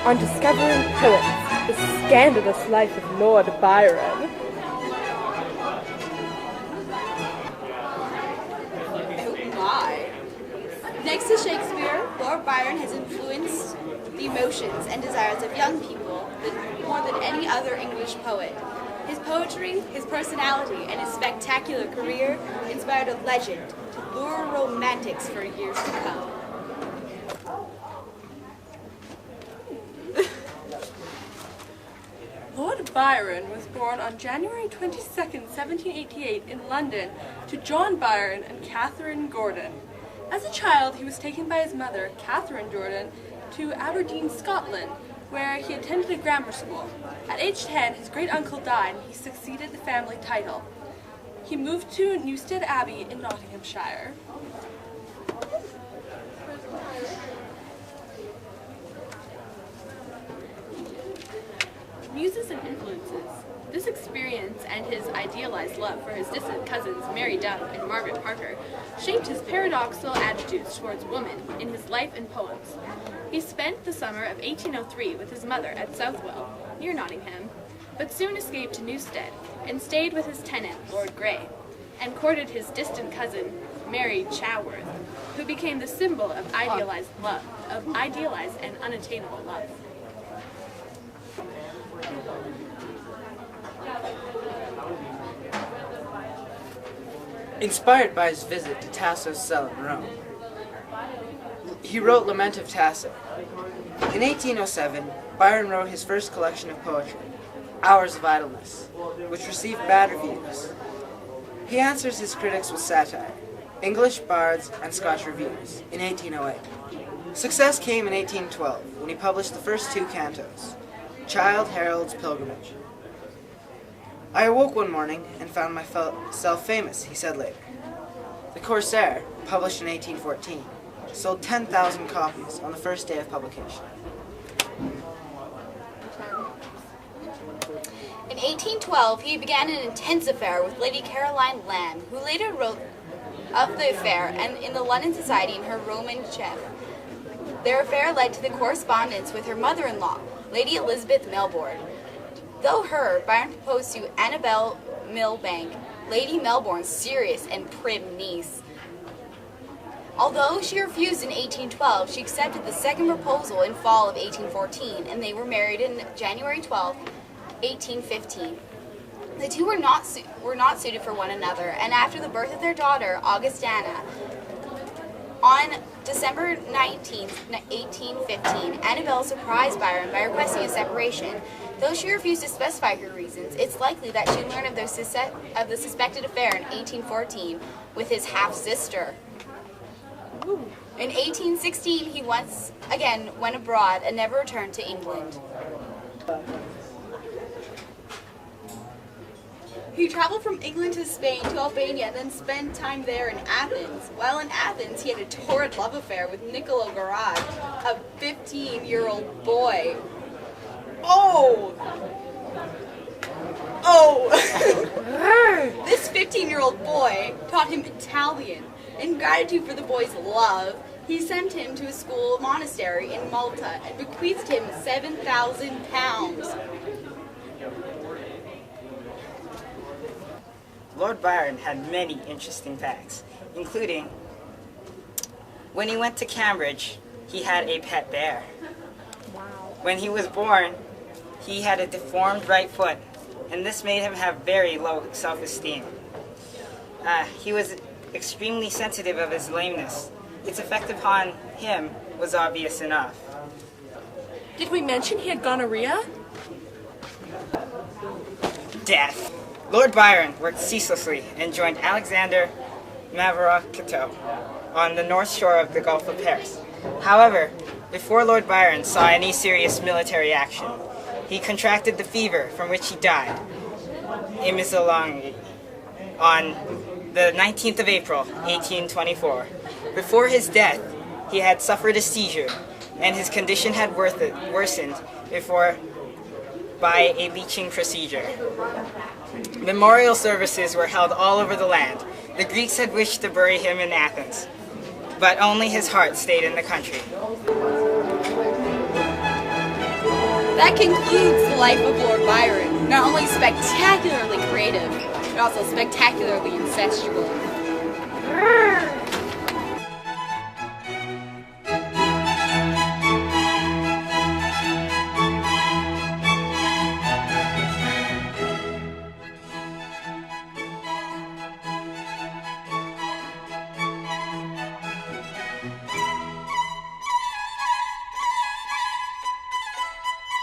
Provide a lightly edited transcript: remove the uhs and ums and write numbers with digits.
on discovering poets, the scandalous life of Lord Byron. Oh my! Next to Shakespeare, Lord Byron has influenced the emotions and desires of young people more than any other English poet. His poetry, his personality, and his spectacular career inspired a legend to lure romantics for years to come. Lord Byron was born on January 22nd, 1788 in London to John Byron and Catherine Gordon. As a child, he was taken by his mother, Catherine Gordon, to Aberdeen, Scotland, where he attended a grammar school. At age 10, his great-uncle died and he succeeded the family title. He moved to Newstead Abbey in Nottinghamshire. Muses and influences. This experience and his idealized love for his distant cousins Mary Duff and Margaret Parker shaped his paradoxical attitudes towards women in his life and poems. He spent the summer of 1803 with his mother at Southwell, near Nottingham, but soon escaped to Newstead and stayed with his tenant, Lord Grey, and courted his distant cousin, Mary Chaworth, who became the symbol of idealized and unattainable love. Inspired by his visit to Tasso's cell in Rome, he wrote Lament of Tasso. In 1807, Byron wrote his first collection of poetry, Hours of Idleness, which received bad reviews. He answers his critics with satire, English bards and Scotch reviews, in 1808. Success came in 1812, when he published the first two cantos, Childe Harold's Pilgrimage. I awoke one morning and found myself famous, he said later. The Corsair, published in 1814, sold 10,000 copies on the first day of publication. In 1812, he began an intense affair with Lady Caroline Lamb, who later wrote of the affair and in the London Society in her Roman chef. Their affair led to the correspondence with her mother-in-law, Lady Elizabeth Melbourne. Though Byron proposed to Annabel Milbank, Lady Melbourne's serious and prim niece. Although she refused in 1812, she accepted the second proposal in fall of 1814, and they were married in January 12, 1815. The two were not suited for one another, and after the birth of their daughter, Augustana, on December 19, 1815, Annabel surprised Byron by requesting a separation. Though she refused to specify her reasons, it's likely that she learned of the suspected affair in 1814 with his half-sister. In 1816, he once again went abroad and never returned to England. He traveled from England to Spain to Albania and then spent time there in Athens. While in Athens, he had a torrid love affair with Nicolo Garage, a 15-year-old boy. This 15-year-old boy taught him Italian. In gratitude for the boy's love, he sent him to a school monastery in Malta and bequeathed him 7,000 pounds. Lord Byron had many interesting facts, including when he went to Cambridge, he had a pet bear. When he was born, he had a deformed right foot, and this made him have very low self-esteem. He was extremely sensitive of his lameness. Its effect upon him was obvious enough. Did we mention he had gonorrhea? Death. Lord Byron worked ceaselessly and joined Alexander Mavrocordato on the north shore of the Gulf of Paris. However, before Lord Byron saw any serious military action, he contracted the fever from which he died in Missolonghi on the 19th of April, 1824. Before his death, he had suffered a seizure, and his condition had worsened by a leeching procedure. Memorial services were held all over the land. The Greeks had wished to bury him in Athens, but only his heart stayed in the country. That concludes the life of Lord Byron. Not only spectacularly creative, but also spectacularly incestual.